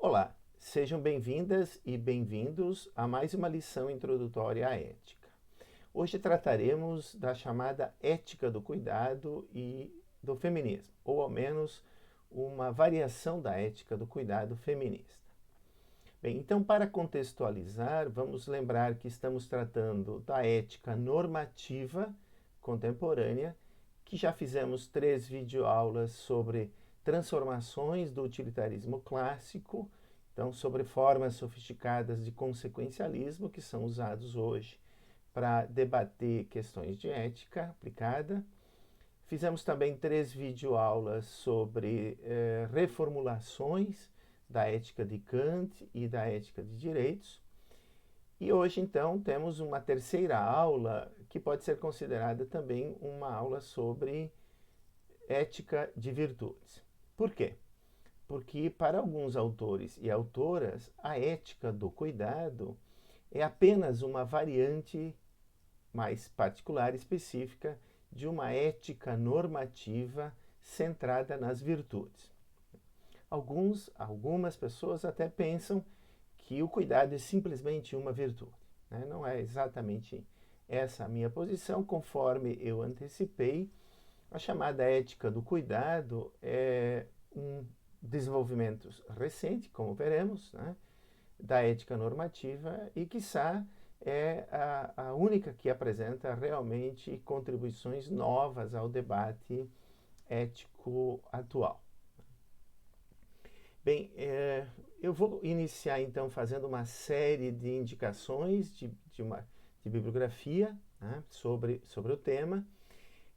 Olá, sejam bem-vindas e bem-vindos a mais uma lição introdutória à ética. Hoje trataremos da chamada ética do cuidado e do feminismo, ou ao menos uma variação da ética do cuidado feminista. Bem, então, para contextualizar, vamos lembrar que estamos tratando da ética normativa contemporânea, que já fizemos 3 videoaulas sobre transformações do utilitarismo clássico, então sobre formas sofisticadas de consequencialismo que são usados hoje para debater questões de ética aplicada. Fizemos também 3 videoaulas sobre reformulações da ética de Kant e da ética de direitos. E hoje, então, temos uma terceira aula que pode ser considerada também uma aula sobre ética de virtudes. Por quê? Porque para alguns autores e autoras, a ética do cuidado é apenas uma variante mais particular e específica de uma ética normativa centrada nas virtudes. Algumas pessoas até pensam que o cuidado é simplesmente uma virtude, né? Não é exatamente essa a minha posição, conforme eu antecipei. A chamada ética do cuidado é um desenvolvimento recente, como veremos, né, da ética normativa e, quiçá, é a única que apresenta realmente contribuições novas ao debate ético atual. Bem, eu vou iniciar então fazendo uma série de indicações de bibliografia, né, sobre o tema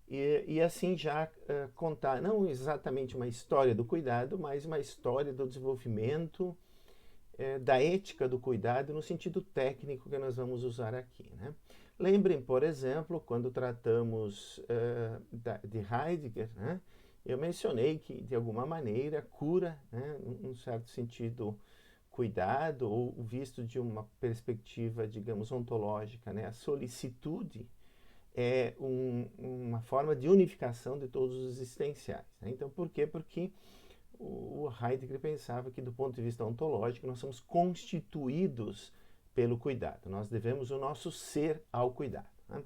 e assim já contar não exatamente uma história do cuidado, mas uma história do desenvolvimento da ética do cuidado no sentido técnico que nós vamos usar aqui, né? Lembrem, por exemplo, quando tratamos de Heidegger, né, eu mencionei que, de alguma maneira, cura, né, num certo sentido, cuidado, ou visto de uma perspectiva, digamos, ontológica, né, a solicitude é uma forma de unificação de todos os existenciais, né? Então, por quê? Porque o Heidegger pensava que, do ponto de vista ontológico, nós somos constituídos pelo cuidado. Nós devemos o nosso ser ao cuidado, né?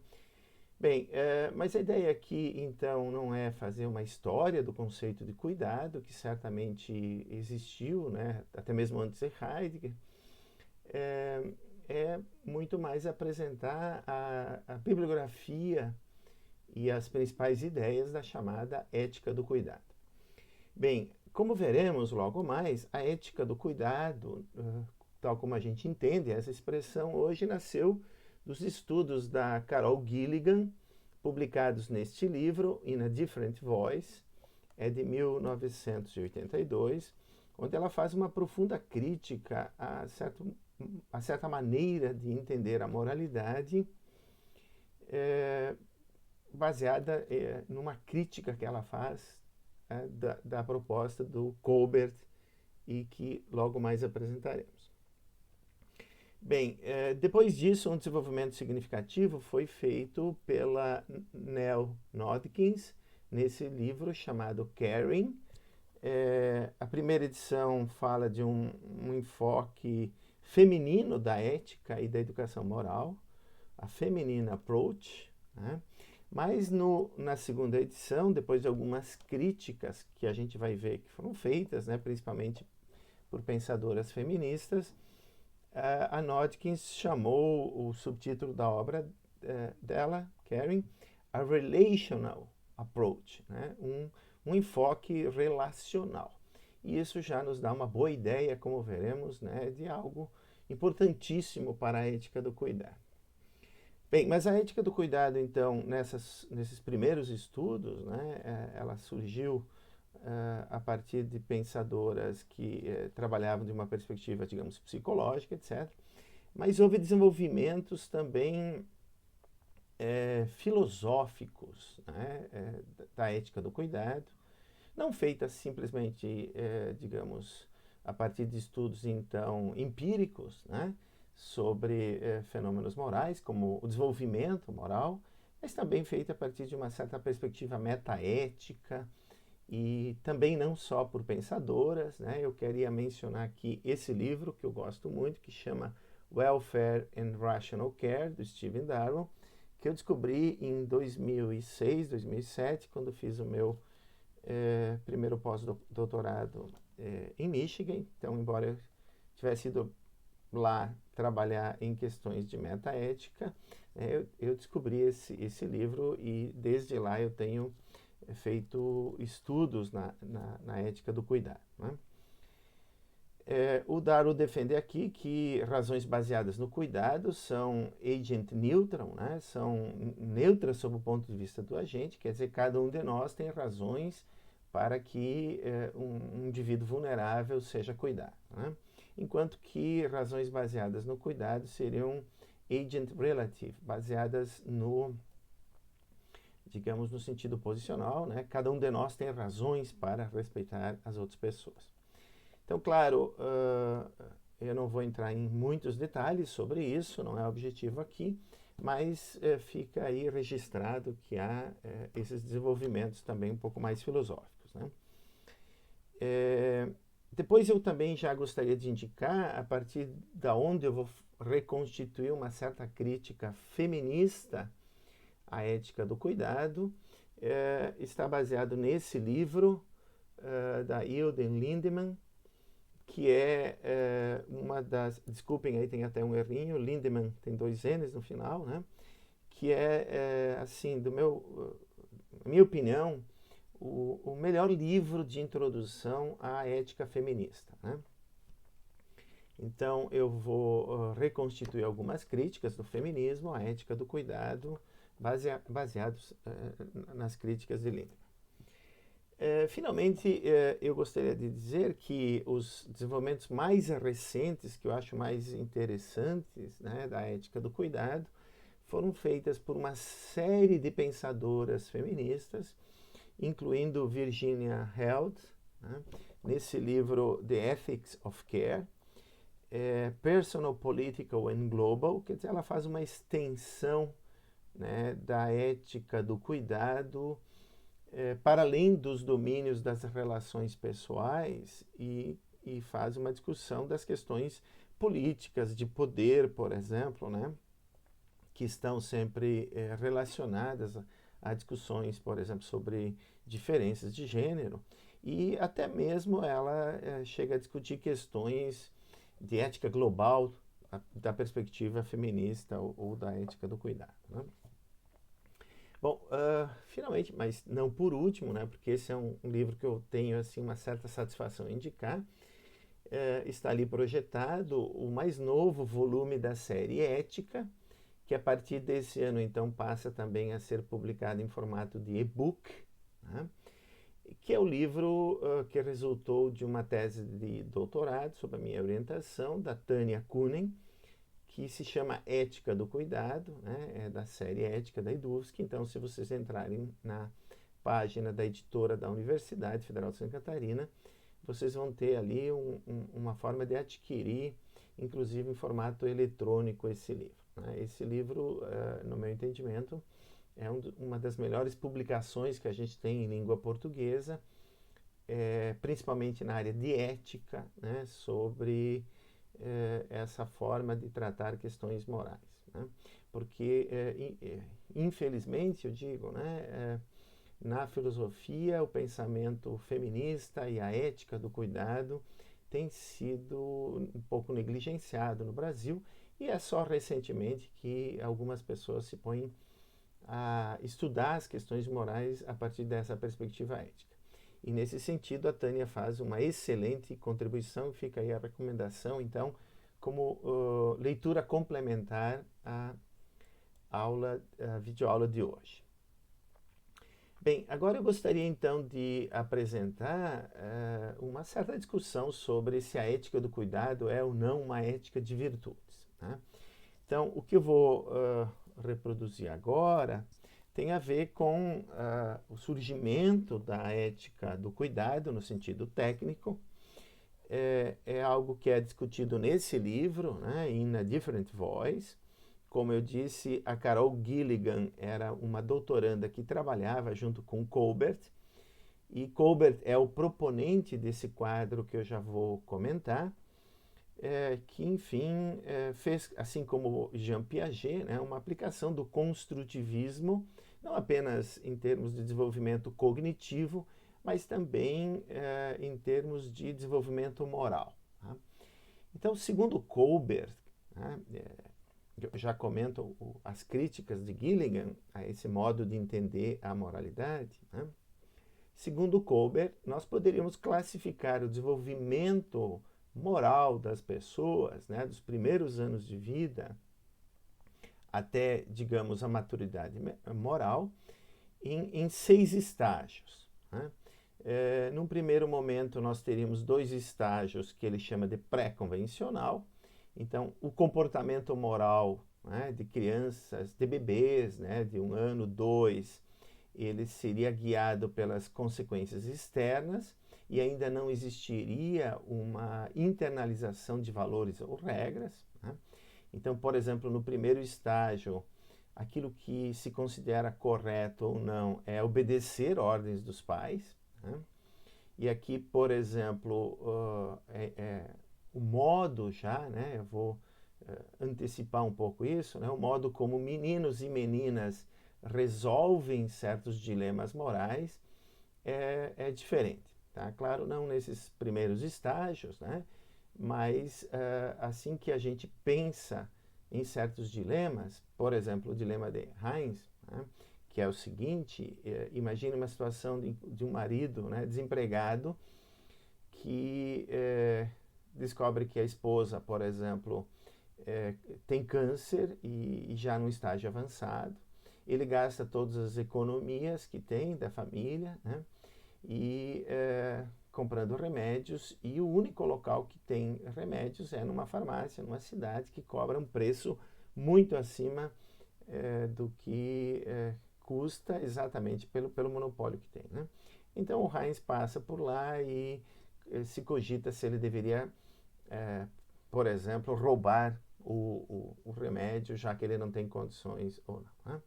Bem, mas a ideia aqui, então, não é fazer uma história do conceito de cuidado, que certamente existiu, né, até mesmo antes de Heidegger. É muito mais apresentar a bibliografia e as principais ideias da chamada ética do cuidado. Bem, como veremos logo mais, a ética do cuidado, tal como a gente entende essa expressão hoje, nasceu dos estudos da Carol Gilligan, publicados neste livro, In a Different Voice, é de 1982, onde ela faz uma profunda crítica a certa maneira de entender a moralidade, baseada numa crítica que ela faz da proposta do Colbert e que logo mais apresentaremos. Bem, depois disso, um desenvolvimento significativo foi feito pela Nell Nodkins nesse livro chamado Caring. A primeira edição fala de um enfoque feminino da ética e da educação moral, a Feminine Approach, né? Mas na segunda edição, depois de algumas críticas que a gente vai ver que foram feitas, né, principalmente por pensadoras feministas, a Nodkins chamou o subtítulo da obra dela, Caring, a Relational Approach, né, um enfoque relacional. E isso já nos dá uma boa ideia, como veremos, né, de algo importantíssimo para a ética do cuidado. Bem, mas a ética do cuidado, então, nesses primeiros estudos, né, ela surgiu a partir de pensadoras que trabalhavam de uma perspectiva, digamos, psicológica, etc. Mas houve desenvolvimentos também filosóficos, né, da ética do cuidado, não feitas simplesmente, digamos, a partir de estudos, então, empíricos, né, sobre fenômenos morais, como o desenvolvimento moral, mas também feita a partir de uma certa perspectiva metaética e também não só por pensadoras, né? Eu queria mencionar aqui esse livro que eu gosto muito, que chama Welfare and Rational Care, do Stephen Darwin, que eu descobri em 2006, 2007, quando fiz o meu primeiro pós-doutorado em Michigan. Então, embora eu tivesse ido lá trabalhar em questões de metaética, eu descobri esse livro e desde lá eu tenho feito estudos na ética do cuidado, né? O Darrow defende aqui que razões baseadas no cuidado são agent neutral, né? São neutras sob o ponto de vista do agente, quer dizer, cada um de nós tem razões para que um indivíduo vulnerável seja cuidado, né? Enquanto que razões baseadas no cuidado seriam agent relative, baseadas no, digamos, no sentido posicional, né? Cada um de nós tem razões para respeitar as outras pessoas. Então, claro, eu não vou entrar em muitos detalhes sobre isso, não é o objetivo aqui, mas fica aí registrado que há esses desenvolvimentos também um pouco mais filosóficos, né? Depois eu também já gostaria de indicar, a partir da onde eu vou reconstituir uma certa crítica feminista à ética do cuidado, está baseado nesse livro da Hilden Lindemann, que é uma das... Desculpem, aí tem até um errinho, Lindemann tem 2 N's no final, né? Que assim, na minha opinião, o melhor livro de introdução à ética feminista, né? Então, eu vou reconstituir algumas críticas do feminismo, à ética do cuidado, baseados nas críticas de Lindemann. Finalmente, eu gostaria de dizer que os desenvolvimentos mais recentes, que eu acho mais interessantes, né, da ética do cuidado, foram feitas por uma série de pensadoras feministas, incluindo Virginia Held, né, nesse livro The Ethics of Care, Personal, Political and Global, quer dizer, ela faz uma extensão, né, da ética do cuidado para além dos domínios das relações pessoais e faz uma discussão das questões políticas, de poder, por exemplo, né, que estão sempre relacionadas a discussões, por exemplo, sobre diferenças de gênero, e até mesmo ela chega a discutir questões de ética global da perspectiva feminista ou da ética do cuidado, né? Bom, finalmente, mas não por último, né, porque esse é um livro que eu tenho assim, uma certa satisfação em indicar, está ali projetado o mais novo volume da série Ética, que a partir desse ano, então, passa também a ser publicado em formato de e-book, né, que é o livro que resultou de uma tese de doutorado, sob a minha orientação, da Tânia Kunen, que se chama Ética do Cuidado, né? É da série Ética da EDUFSC. Então, se vocês entrarem na página da editora da Universidade Federal de Santa Catarina, vocês vão ter ali uma forma de adquirir, inclusive em formato eletrônico, esse livro, né? Esse livro, no meu entendimento, é uma das melhores publicações que a gente tem em língua portuguesa, principalmente na área de ética, né? Sobre essa forma de tratar questões morais, né? Porque, infelizmente, eu digo, né, na filosofia, o pensamento feminista e a ética do cuidado tem sido um pouco negligenciado no Brasil, e é só recentemente que algumas pessoas se põem a estudar as questões morais a partir dessa perspectiva ética. E nesse sentido, a Tânia faz uma excelente contribuição, fica aí a recomendação, então, como leitura complementar à videoaula de hoje. Bem, agora eu gostaria então de apresentar uma certa discussão sobre se a ética do cuidado é ou não uma ética de virtudes, né? Então, o que eu vou reproduzir agora tem a ver com o surgimento da ética do cuidado no sentido técnico. É algo que é discutido nesse livro, né, In a Different Voice. Como eu disse, a Carol Gilligan era uma doutoranda que trabalhava junto com Colbert, E Colbert é o proponente desse quadro que eu já vou comentar, que, enfim, fez, assim como Jean Piaget, né, uma aplicação do construtivismo, não apenas em termos de desenvolvimento cognitivo, mas também em termos de desenvolvimento moral. Tá? Então, segundo Colbert, né, eu já comento as críticas de Gilligan a esse modo de entender a moralidade, né? Segundo Colbert, nós poderíamos classificar o desenvolvimento moral das pessoas, né, dos primeiros anos de vida até, digamos, a maturidade moral, em 6 estágios. Né? Num primeiro momento, nós teríamos 2 estágios que ele chama de pré-convencional. Então, o comportamento moral, né, de crianças, de bebês, né, de 1 ano, 2, ele seria guiado pelas consequências externas e ainda não existiria uma internalização de valores ou regras. Né? Então, por exemplo, no primeiro estágio, aquilo que se considera correto ou não é obedecer ordens dos pais. Né? E aqui, por exemplo, o modo já, né, eu vou antecipar um pouco isso, né, o modo como meninos e meninas resolvem certos dilemas morais é diferente. Tá? Claro, não nesses primeiros estágios, né, mas assim que a gente pensa em certos dilemas, por exemplo, o dilema de Heinz, né, que é o seguinte: imagine uma situação de um marido, né, desempregado que descobre que a esposa, por exemplo, tem câncer e já no estágio avançado. Ele gasta todas as economias que tem da família, né, e comprando remédios, e o único local que tem remédios é numa farmácia, numa cidade que cobra um preço muito acima do que custa exatamente pelo monopólio que tem. Né? Então o Heinz passa por lá e se cogita se ele deveria, por exemplo, roubar o remédio, já que ele não tem condições ou não. Né?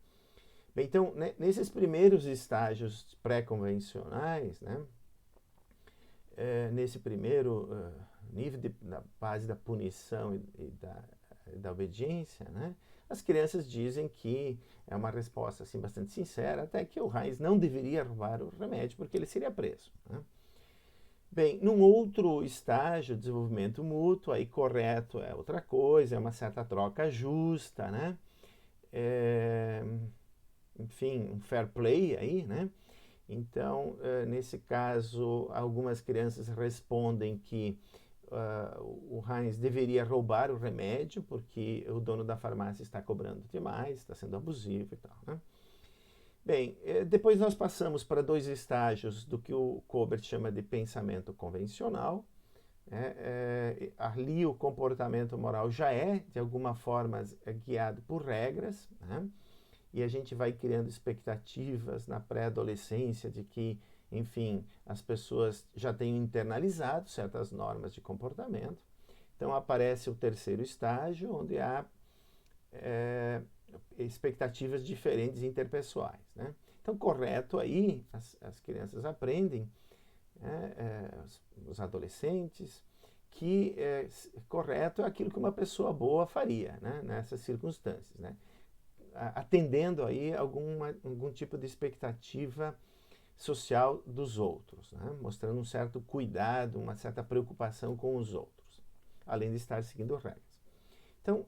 Bem, então, nesses primeiros estágios pré-convencionais, né, nesse primeiro nível da base da punição e da obediência, né, as crianças dizem que é uma resposta assim, bastante sincera, até que o Heinz não deveria roubar o remédio porque ele seria preso. Né? Bem, num outro estágio, desenvolvimento mútuo, aí correto é outra coisa, é uma certa troca justa, né? Enfim, um fair play aí, né? Então, nesse caso, algumas crianças respondem que o Heinz deveria roubar o remédio porque o dono da farmácia está cobrando demais, está sendo abusivo e tal, né? Bem, depois nós passamos para 2 estágios do que o Colbert chama de pensamento convencional. Ali o comportamento moral já é, de alguma forma, guiado por regras, né? E a gente vai criando expectativas na pré-adolescência de que, enfim, as pessoas já tenham internalizado certas normas de comportamento. Então aparece o terceiro estágio, onde há expectativas diferentes interpessoais. Né? Então, correto aí, as crianças aprendem, né, os adolescentes, que correto é aquilo que uma pessoa boa faria, né, nessas circunstâncias, né? Atendendo aí algum tipo de expectativa social dos outros, né? Mostrando um certo cuidado, uma certa preocupação com os outros, além de estar seguindo regras. Então,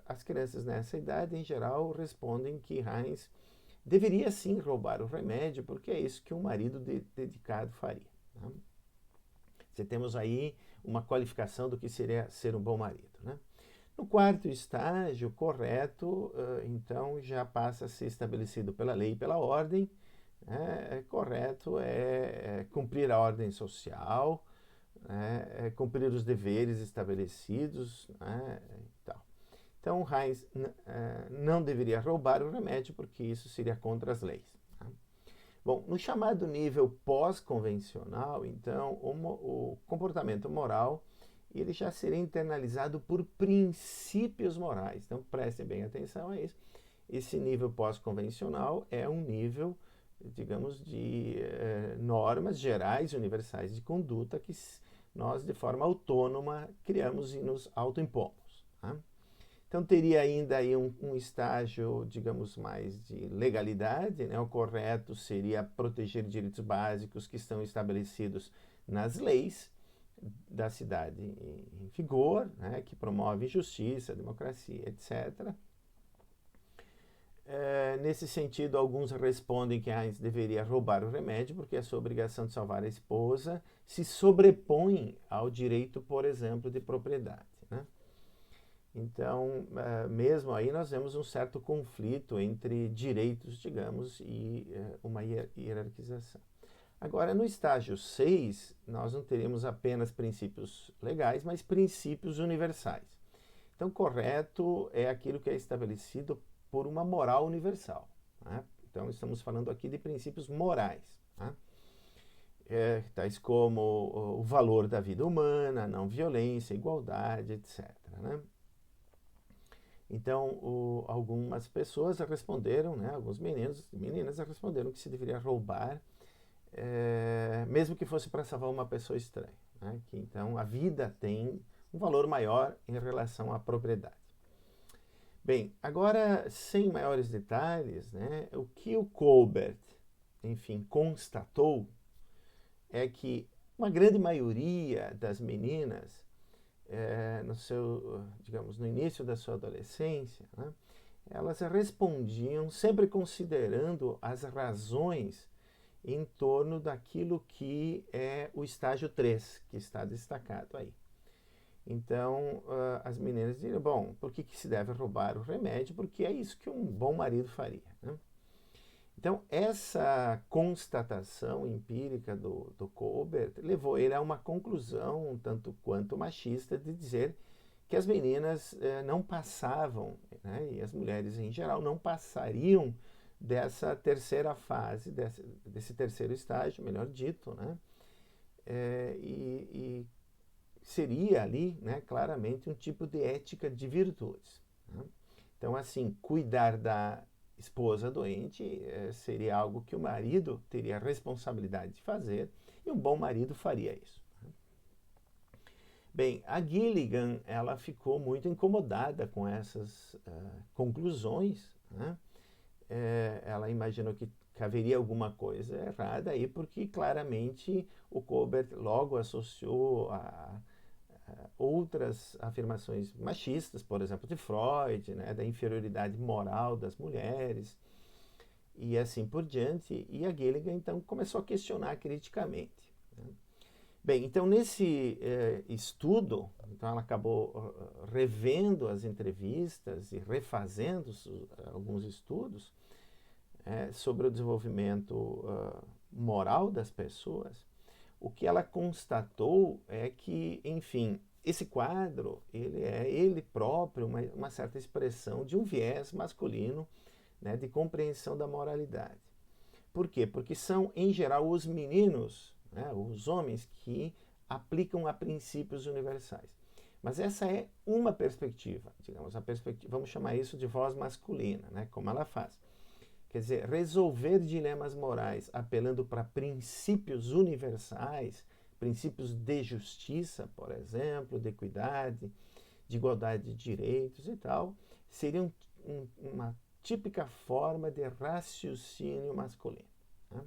as crianças nessa idade, em geral, respondem que Heinz deveria sim roubar o remédio, porque é isso que um marido dedicado faria. Né? Você temos aí uma qualificação do que seria ser um bom marido. Né? No quarto estágio, correto, então já passa a ser estabelecido pela lei e pela ordem. Correto é cumprir a ordem social, cumprir os deveres estabelecidos, né, e tal. Então, Heinz não deveria roubar o remédio porque isso seria contra as leis. Tá? Bom, no chamado nível pós-convencional, então, o comportamento moral ele já seria internalizado por princípios morais. Então, prestem bem atenção a isso. Esse nível pós-convencional é um nível digamos, de normas gerais universais de conduta que nós, de forma autônoma, criamos e nos autoimpomos. Tá? Então, teria ainda aí um estágio, digamos, mais de legalidade, né? O correto seria proteger direitos básicos que estão estabelecidos nas leis da cidade em vigor, né? Que promove justiça, democracia, etc. Nesse sentido, alguns respondem que Heinz deveria roubar o remédio porque a sua obrigação de salvar a esposa se sobrepõe ao direito, por exemplo, de propriedade. Né? Então, mesmo aí nós vemos um certo conflito entre direitos, digamos, e uma hierarquização. Agora, no estágio 6, nós não teremos apenas princípios legais, mas princípios universais. Então, correto é aquilo que é estabelecido por uma moral universal. Né? Então, estamos falando aqui de princípios morais. Né? Tais como o valor da vida humana, a não violência, igualdade, etc. Né? Então, algumas pessoas responderam, né, alguns meninos e meninas responderam que se deveria roubar, mesmo que fosse para salvar uma pessoa estranha. Né, que então a vida tem um valor maior em relação à propriedade. Bem, agora, sem maiores detalhes, né, o que o Colbert, enfim, constatou é que uma grande maioria das meninas no início da sua adolescência, né, elas respondiam sempre considerando as razões em torno daquilo que é o estágio 3, que está destacado aí. Então, as meninas diriam, bom, por que se deve roubar o remédio? Porque é isso que um bom marido faria. Né? Então, essa constatação empírica do Colbert levou ele a uma conclusão um tanto quanto machista de dizer que as meninas não passavam, né, e as mulheres em geral não passariam dessa terceira fase, desse terceiro estágio, melhor dito, né, e seria ali, né, claramente um tipo de ética de virtudes. Né? Então, assim, cuidar da esposa doente seria algo que o marido teria a responsabilidade de fazer e um bom marido faria isso. Bem, a Gilligan ela ficou muito incomodada com essas conclusões. Né? Ela imaginou que haveria alguma coisa errada aí, porque claramente o Colbert logo associou a outras afirmações machistas, por exemplo, de Freud, né, da inferioridade moral das mulheres, e assim por diante. E a Gilligan, então, começou a questionar criticamente. Né? Bem, então, nesse estudo, então ela acabou revendo as entrevistas e refazendo alguns estudos sobre o desenvolvimento moral das pessoas. O que ela constatou é que, enfim, esse quadro, ele é ele próprio uma certa expressão de um viés masculino, né, de compreensão da moralidade. Por quê? Porque são, em geral, os meninos, né, os homens, que aplicam a princípios universais. Mas essa é uma perspectiva, digamos, vamos chamar isso de voz masculina, né, como ela faz. Quer dizer, resolver dilemas morais apelando para princípios universais, princípios de justiça, por exemplo, de equidade, de igualdade de direitos e tal, seria uma típica forma de raciocínio masculino. Né?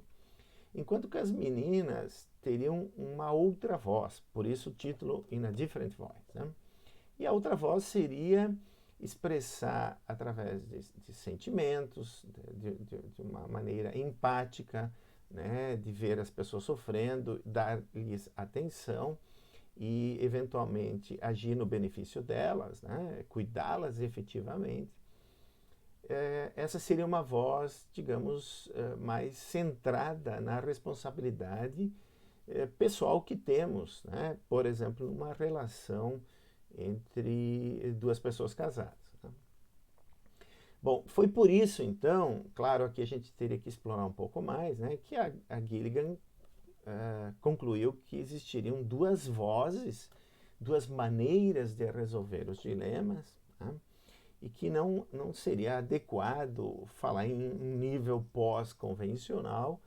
Enquanto que as meninas teriam uma outra voz, por isso o título In a Different Voice. Né? E a outra voz seria expressar através de sentimentos, de uma maneira empática, né, de ver as pessoas sofrendo, dar-lhes atenção e, eventualmente, agir no benefício delas, né, cuidá-las efetivamente. Essa seria uma voz, digamos, mais centrada na responsabilidade pessoal que temos, né, por exemplo, numa relação entre duas pessoas casadas. Né? Bom, foi por isso, então, claro, aqui a gente teria que explorar um pouco mais, né, que a Gilligan concluiu que existiriam duas vozes, duas maneiras de resolver os dilemas, né, e que não seria adequado falar em um nível pós-convencional,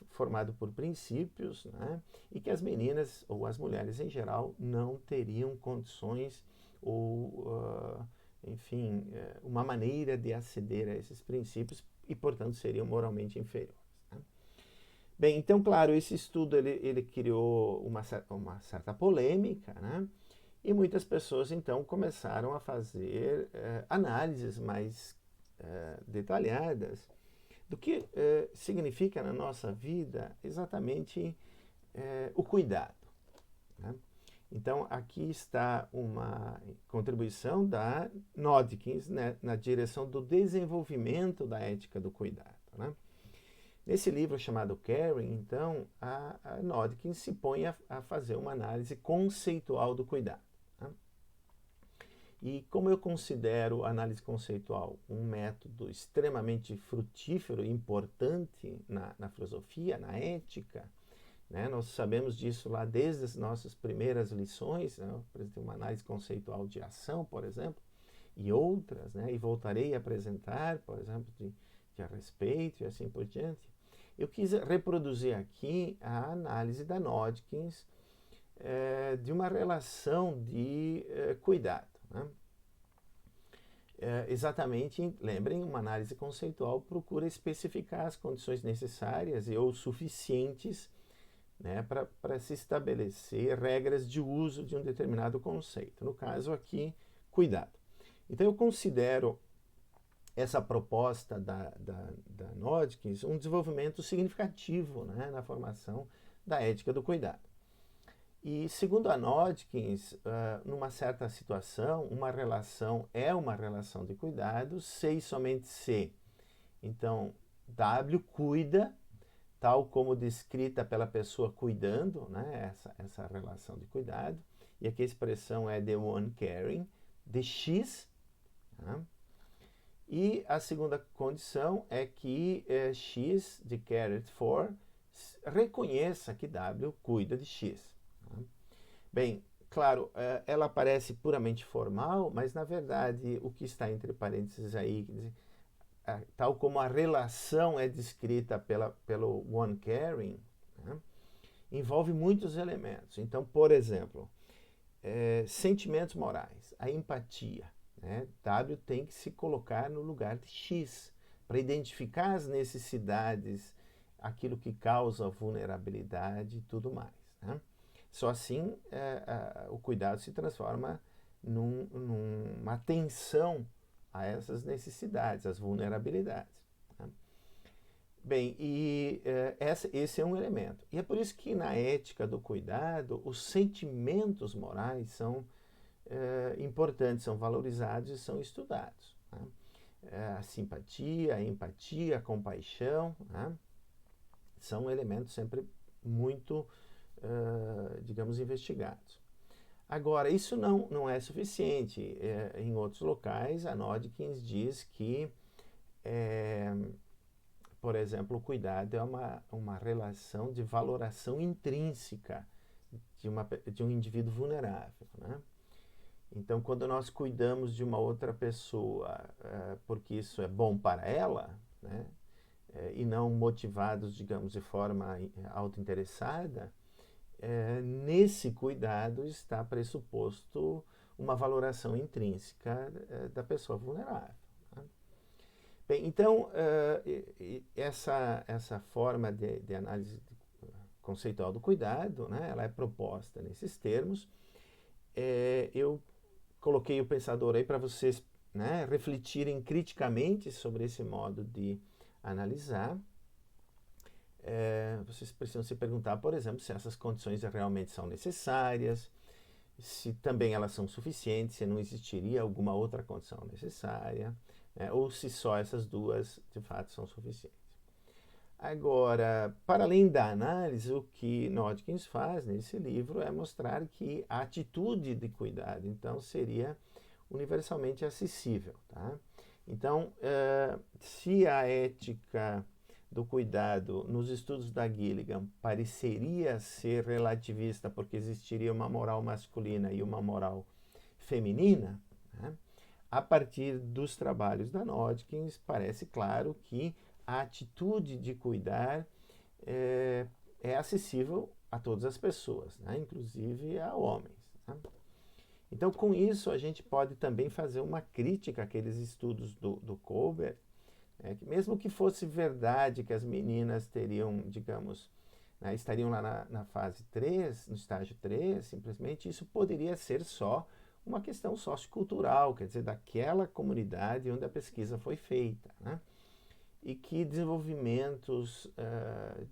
formado por princípios, né? E que as meninas ou as mulheres em geral não teriam condições ou, enfim, uma maneira de aceder a esses princípios e, portanto, seriam moralmente inferiores. Né? Bem, então, claro, esse estudo ele criou uma certa polêmica, né? E muitas pessoas, então, começaram a fazer análises mais detalhadas do que significa na nossa vida exatamente o cuidado. Né? Então, aqui está uma contribuição da Noodkins, né, na direção do desenvolvimento da ética do cuidado. Né? Nesse livro chamado Caring, então, a Noodkins se põe a fazer uma análise conceitual do cuidado. Né? E como eu considero a análise conceitual um método extremamente frutífero e importante na filosofia, na ética, né? Nós sabemos disso lá desde as nossas primeiras lições, né? Eu apresentei uma análise conceitual de ação, por exemplo, e outras, né? E voltarei a apresentar, por exemplo, de a respeito e assim por diante. Eu quis reproduzir aqui a análise da Noodkins de uma relação de cuidado. Né? Exatamente, lembrem, uma análise conceitual procura especificar as condições necessárias e ou suficientes, né, para se estabelecer regras de uso de um determinado conceito. No caso aqui, cuidado. Então eu considero essa proposta da Noodkins um desenvolvimento significativo, né, na formação da ética do cuidado. E segundo a Noodkins, numa certa situação, uma relação é uma relação de cuidado se e somente se. Então, W cuida, tal como descrita pela pessoa cuidando, né, essa relação de cuidado. E aqui a expressão é the one caring, de X. Né? E a segunda condição é que X, de cared for, reconheça que W cuida de X. Né? Bem, claro, ela parece puramente formal, mas na verdade o que está entre parênteses aí, tal como a relação é descrita pelo one caring, né, envolve muitos elementos. Então, por exemplo, sentimentos morais, a empatia. Né? W tem que se colocar no lugar de X para identificar as necessidades, aquilo que causa vulnerabilidade e tudo mais. Né? Só assim o cuidado se transforma numa atenção a essas necessidades, às vulnerabilidades. Né? Bem, e esse é um elemento. E é por isso que na ética do cuidado, os sentimentos morais são importantes, são valorizados e são estudados. Né? A simpatia, a empatia, a compaixão, né? São elementos sempre muito, digamos, investigados. Agora, isso não é suficiente. Em outros locais, a Noodkins diz que, por exemplo, o cuidado é uma relação de valoração intrínseca de um indivíduo vulnerável. Né? Então, quando nós cuidamos de uma outra pessoa porque isso é bom para ela, né? E não motivados, digamos, de forma autointeressada, nesse cuidado está pressuposto uma valoração intrínseca da pessoa vulnerável. Né? Bem, então, essa forma de análise conceitual do cuidado, né, ela é proposta nesses termos. Eu coloquei o pensador aí para vocês, né, refletirem criticamente sobre esse modo de analisar. Vocês precisam se perguntar, por exemplo, se essas condições realmente são necessárias, se também elas são suficientes, se não existiria alguma outra condição necessária, né, ou se só essas duas de fato são suficientes. Agora, para além da análise, o que Noodkins faz nesse livro é mostrar que a atitude de cuidado, então, seria universalmente acessível. Tá? Então, se a ética do cuidado nos estudos da Gilligan pareceria ser relativista porque existiria uma moral masculina e uma moral feminina, né? a partir dos trabalhos da Nodkins, parece claro que a atitude de cuidar é acessível a todas as pessoas, né? Inclusive a homens. Né? Então, com isso, a gente pode também fazer uma crítica àqueles estudos do Colbert, que mesmo que fosse verdade que as meninas teriam, digamos, né, estariam lá na fase 3, no estágio 3, simplesmente isso poderia ser só uma questão sociocultural, quer dizer, daquela comunidade onde a pesquisa foi feita, né? E que desenvolvimentos,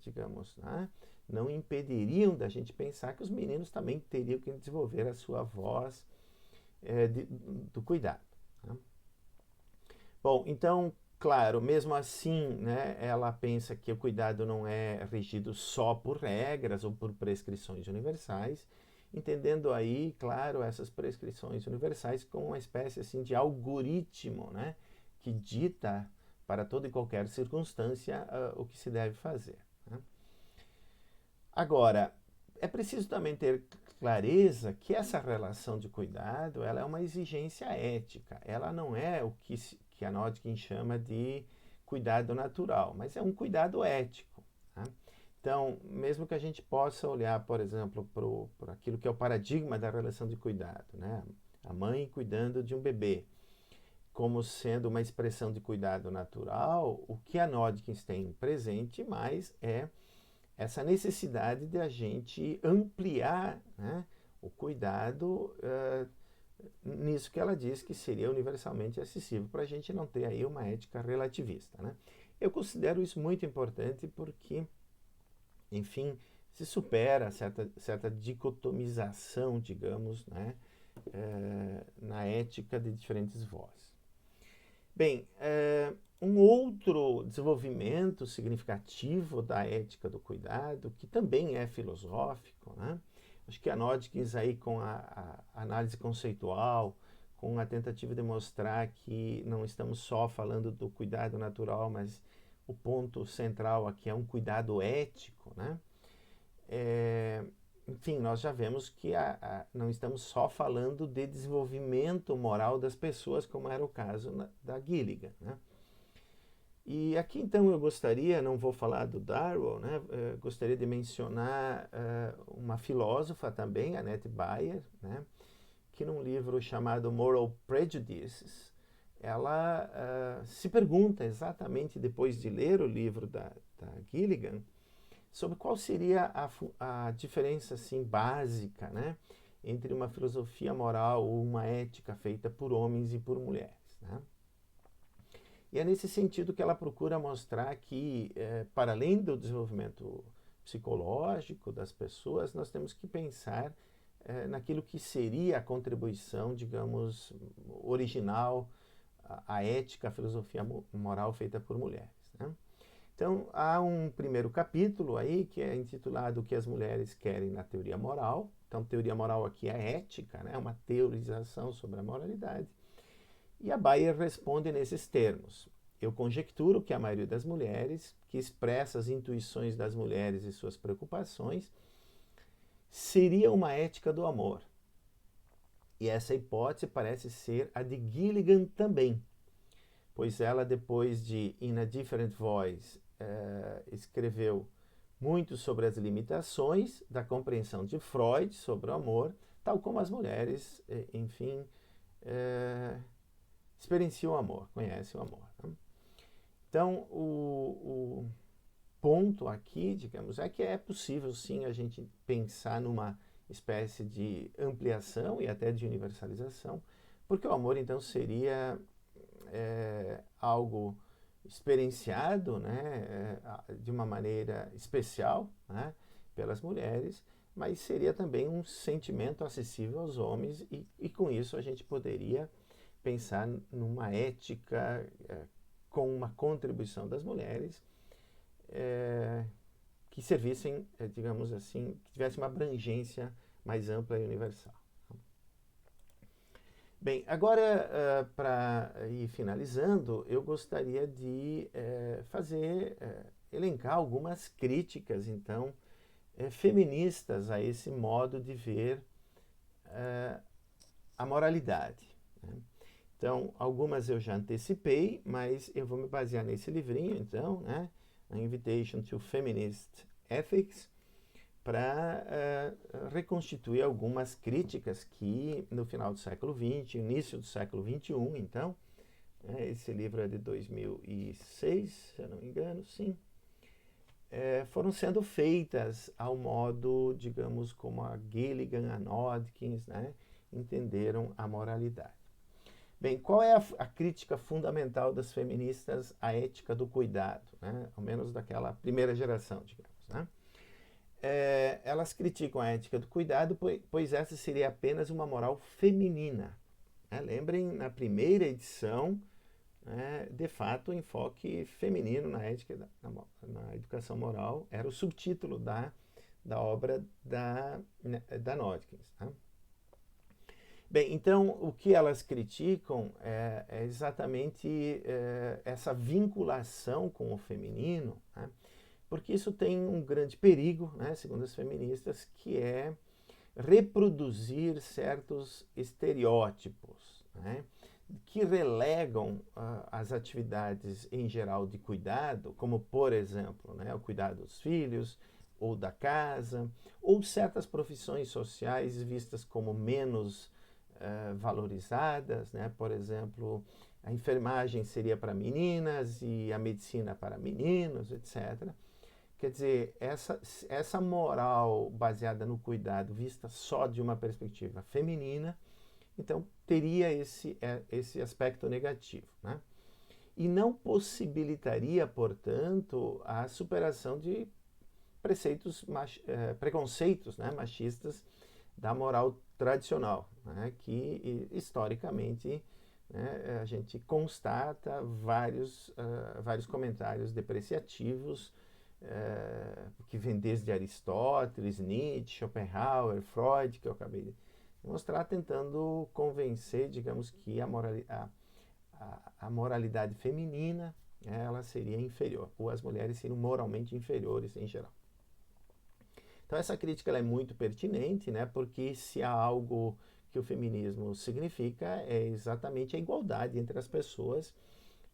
digamos, né, não impediriam da gente pensar que os meninos também teriam que desenvolver a sua voz do cuidado. Né? Bom, então, claro, mesmo assim, né, ela pensa que o cuidado não é regido só por regras ou por prescrições universais, entendendo aí, claro, essas prescrições universais como uma espécie assim de algoritmo, né, que dita para toda e qualquer circunstância o que se deve fazer. Né? Agora, é preciso também ter clareza que essa relação de cuidado ela é uma exigência ética. Ela não é o que a Nodkin chama de cuidado natural, mas é um cuidado ético. Tá? Então, mesmo que a gente possa olhar, por exemplo, para aquilo que é o paradigma da relação de cuidado, né? A mãe cuidando de um bebê, como sendo uma expressão de cuidado natural, o que a Nodkins tem presente mais é essa necessidade de a gente ampliar, né, o cuidado nisso que ela diz que seria universalmente acessível, para a gente não ter aí uma ética relativista. Né? Eu considero isso muito importante porque, enfim, se supera certa dicotomização, digamos, né, na ética de diferentes vozes. Bem, um outro desenvolvimento significativo da ética do cuidado, que também é filosófico, né? Acho que a Nodkins aí com a análise conceitual, com a tentativa de mostrar que não estamos só falando do cuidado natural, mas o ponto central aqui é um cuidado ético, né? Enfim, nós já vemos que não estamos só falando de desenvolvimento moral das pessoas, como era o caso da Gilligan. Né? E aqui então eu gostaria, não vou falar do Darwin, né? Gostaria de mencionar uma filósofa também, Annette Bayer, né? Que num livro chamado Moral Prejudices, ela se pergunta exatamente depois de ler o livro da Gilligan, sobre qual seria a diferença assim, básica, né, entre uma filosofia moral ou uma ética feita por homens e por mulheres. Né? E é nesse sentido que ela procura mostrar que, para além do desenvolvimento psicológico das pessoas, nós temos que pensar naquilo que seria a contribuição, digamos, original, a ética, a filosofia moral feita por mulheres. Né? Então, há um primeiro capítulo aí que é intitulado O que as mulheres querem na teoria moral. Então, teoria moral aqui é ética, né? Uma teorização sobre a moralidade. E a Bayer responde nesses termos. Eu conjecturo que a maioria das mulheres, que expressa as intuições das mulheres e suas preocupações, seria uma ética do amor. E essa hipótese parece ser a de Gilligan também, pois ela, depois de In a Different Voice, escreveu muito sobre as limitações da compreensão de Freud sobre o amor, tal como as mulheres, enfim, experienciam o amor, conhecem o amor. Né? Então, o ponto aqui, digamos, é que é possível sim a gente pensar numa espécie de ampliação e até de universalização, porque o amor então seria algo experienciado, né, de uma maneira especial, né, pelas mulheres, mas seria também um sentimento acessível aos homens e com isso a gente poderia pensar numa ética com uma contribuição das mulheres que servissem, digamos assim, que tivesse uma abrangência mais ampla e universal. Bem, agora, para ir finalizando, eu gostaria de elencar algumas críticas, então, feministas a esse modo de ver a moralidade. Né? Então, algumas eu já antecipei, mas eu vou me basear nesse livrinho, então, né? A Invitation to Feminist Ethics, para reconstituir algumas críticas que no final do século XX, início do século XXI, então, esse livro é de 2006, se eu não me engano, sim, foram sendo feitas ao modo, digamos, como a Gilligan, a Nodkins, né, entenderam a moralidade. Bem, qual é a crítica fundamental das feministas à ética do cuidado, né? Ao menos daquela primeira geração, digamos, né? Elas criticam a ética do cuidado, pois essa seria apenas uma moral feminina. Né? Lembrem, na primeira edição, de fato, o enfoque feminino na ética, na educação moral, era o subtítulo da obra da Nodkins. Né? Bem, então, o que elas criticam é exatamente essa vinculação com o feminino, né? Porque isso tem um grande perigo, né, segundo as feministas, que é reproduzir certos estereótipos, né, que relegam as atividades em geral de cuidado, como, por exemplo, né, o cuidado dos filhos, ou da casa, ou certas profissões sociais vistas como menos valorizadas, né? Por exemplo, a enfermagem seria para meninas e a medicina para meninos, etc. Quer dizer, essa moral baseada no cuidado, vista só de uma perspectiva feminina, então teria esse aspecto negativo, né? E não possibilitaria, portanto, a superação de preconceitos, né, machistas da moral tradicional, né, que historicamente, né, a gente constata vários comentários depreciativos que vêm desde Aristóteles, Nietzsche, Schopenhauer, Freud, que eu acabei de mostrar, tentando convencer, digamos, que a moralidade feminina ela seria inferior, ou as mulheres seriam moralmente inferiores em geral. Então essa crítica ela é muito pertinente, né? Porque se há algo que o feminismo significa é exatamente a igualdade entre as pessoas,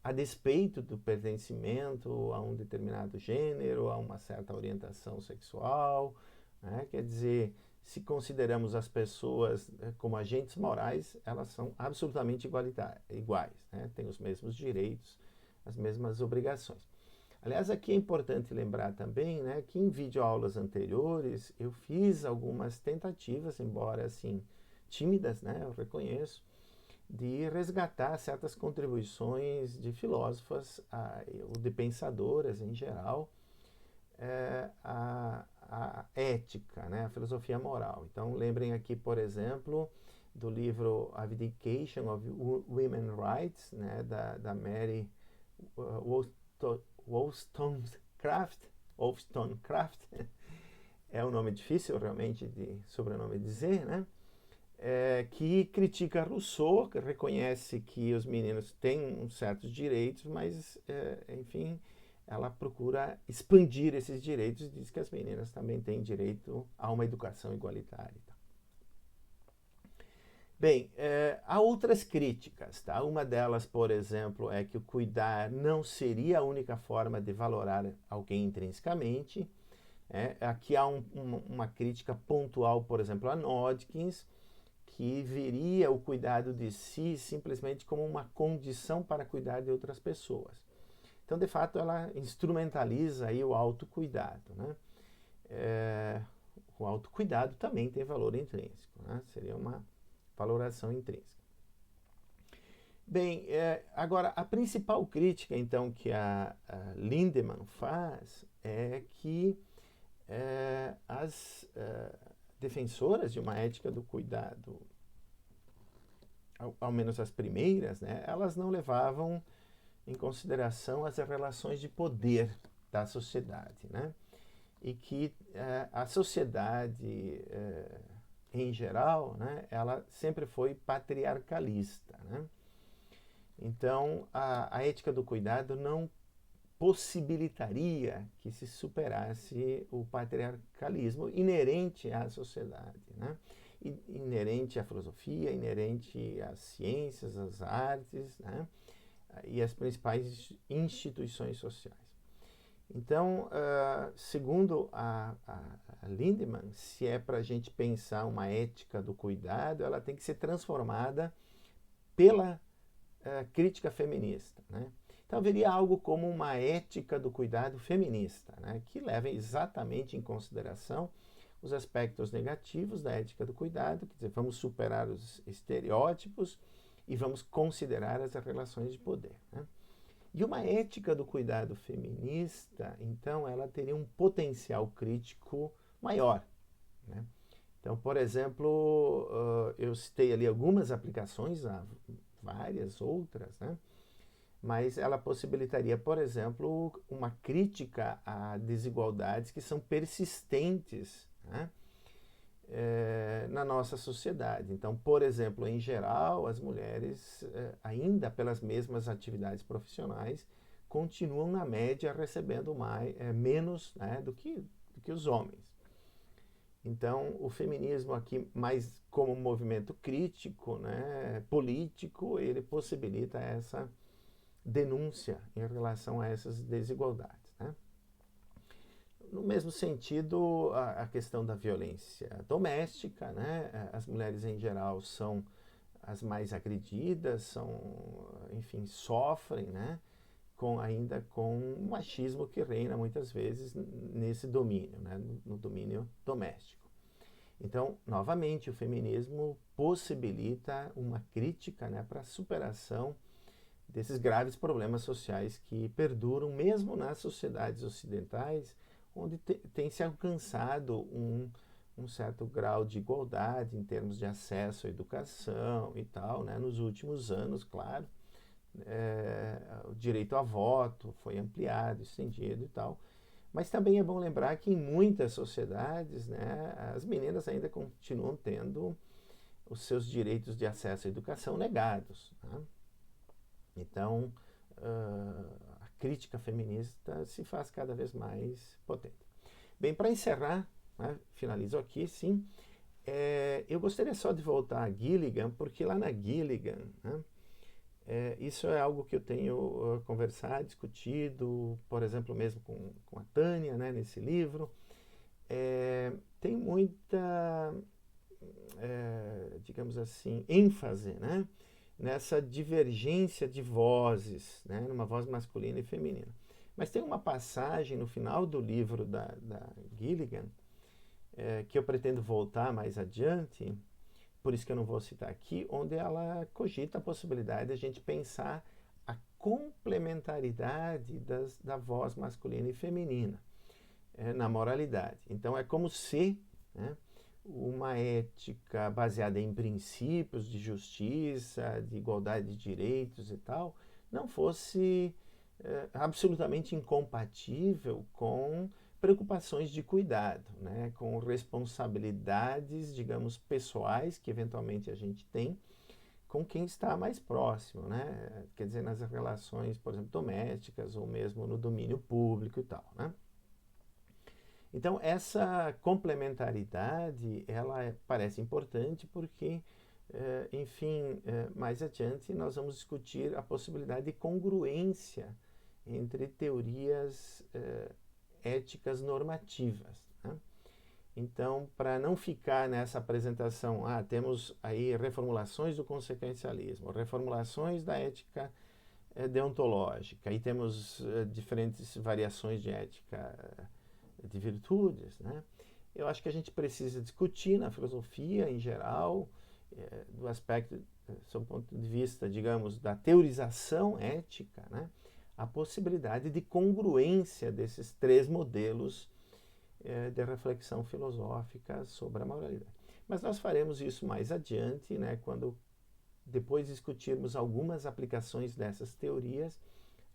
a despeito do pertencimento a um determinado gênero, a uma certa orientação sexual, né? Quer dizer, se consideramos as pessoas como agentes morais, elas são absolutamente iguais, né? Têm os mesmos direitos, as mesmas obrigações. Aliás, aqui é importante lembrar também, né, que em videoaulas anteriores eu fiz algumas tentativas, embora assim tímidas, né, eu reconheço, de resgatar certas contribuições de filósofas ou de pensadoras em geral a ética, né, a filosofia moral. Então, lembrem aqui, por exemplo, do livro Abdication of Women's Rights, né, da Mary Wollstonecraft, é um nome difícil realmente de sobrenome dizer, né? Que critica Rousseau, que reconhece que os meninos têm certos direitos, mas, enfim, ela procura expandir esses direitos e diz que as meninas também têm direito a uma educação igualitária. Bem, há outras críticas, tá? Uma delas, por exemplo, é que o cuidar não seria a única forma de valorar alguém intrinsecamente. Aqui há uma crítica pontual, por exemplo, a Nodkins, que veria o cuidado de si simplesmente como uma condição para cuidar de outras pessoas. Então, de fato, ela instrumentaliza aí o autocuidado, né? O autocuidado também tem valor intrínseco, né? Seria uma valoração intrínseca. Bem, agora, a principal crítica, então, que a Lindemann faz é que as defensoras de uma ética do cuidado, ao menos as primeiras, né, elas não levavam em consideração as relações de poder da sociedade, né? E que a sociedade, em geral, né, ela sempre foi patriarcalista, né? Então, a ética do cuidado não possibilitaria que se superasse o patriarcalismo inerente à sociedade, né? inerente à filosofia, inerente às ciências, às artes, né? E às principais instituições sociais. Então, segundo a Lindemann, se é para a gente pensar uma ética do cuidado, ela tem que ser transformada pela crítica feminista, né? Então, haveria algo como uma ética do cuidado feminista, né? Que leva exatamente em consideração os aspectos negativos da ética do cuidado, quer dizer, vamos superar os estereótipos e vamos considerar as relações de poder, né? E uma ética do cuidado feminista, então, ela teria um potencial crítico maior, né? Então, por exemplo, eu citei ali algumas aplicações, há várias outras, né? Mas ela possibilitaria, por exemplo, uma crítica a desigualdades que são persistentes, né? Na nossa sociedade. Então, por exemplo, em geral, as mulheres, ainda pelas mesmas atividades profissionais, continuam, na média, recebendo menos, né, do que os homens. Então, o feminismo aqui, mais como movimento crítico, né, político, ele possibilita essa denúncia em relação a essas desigualdades, né? No mesmo sentido, a questão da violência doméstica, né? As mulheres em geral são as mais agredidas, enfim, sofrem, né? Ainda com o machismo que reina muitas vezes nesse domínio, né? No domínio doméstico. Então, novamente, o feminismo possibilita uma crítica, né, para a superação desses graves problemas sociais que perduram mesmo nas sociedades ocidentais, onde tem se alcançado um certo grau de igualdade em termos de acesso à educação e tal, né? Nos últimos anos, claro, o direito a voto foi ampliado, estendido e tal. Mas também é bom lembrar que em muitas sociedades, né, as meninas ainda continuam tendo os seus direitos de acesso à educação negados, né? Então, a crítica feminista se faz cada vez mais potente. Bem, para encerrar, né, finalizo aqui, sim, eu gostaria só de voltar a Gilligan, porque lá na Gilligan, né, isso é algo que eu tenho conversado, discutido, por exemplo, mesmo com a Tânia, né, nesse livro. Tem muita, digamos assim, ênfase, né, nessa divergência de vozes, né, numa voz masculina e feminina. Mas tem uma passagem no final do livro da Gilligan, que eu pretendo voltar mais adiante, por isso que eu não vou citar aqui, onde ela cogita a possibilidade de a gente pensar a complementaridade da voz masculina e feminina na moralidade. Então é como se, né, uma ética baseada em princípios de justiça, de igualdade de direitos e tal, não fosse absolutamente incompatível com preocupações de cuidado, né, com responsabilidades, digamos, pessoais que eventualmente a gente tem com quem está mais próximo, né? Quer dizer, nas relações, por exemplo, domésticas ou mesmo no domínio público e tal, né? Então, essa complementaridade, ela parece importante porque, enfim, mais adiante nós vamos discutir a possibilidade de congruência entre teorias éticas normativas, né? Então, para não ficar nessa apresentação, temos aí reformulações do consequencialismo, reformulações da ética deontológica, e temos diferentes variações de ética de virtudes, né? Eu acho que a gente precisa discutir na filosofia em geral, do aspecto, sob o ponto de vista, digamos, da teorização ética, né, a possibilidade de congruência desses três modelos de reflexão filosófica sobre a moralidade. Mas nós faremos isso mais adiante, né, quando depois discutirmos algumas aplicações dessas teorias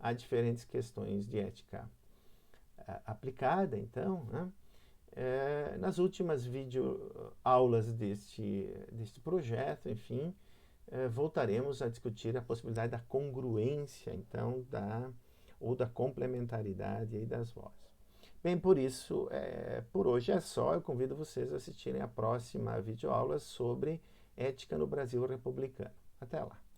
a diferentes questões de ética aplicada, então, né? Nas últimas videoaulas deste projeto, enfim, voltaremos a discutir a possibilidade da congruência, então, ou da complementaridade aí das vozes. Bem, por isso, por hoje é só. Eu convido vocês a assistirem a próxima videoaula sobre ética no Brasil republicano. Até lá!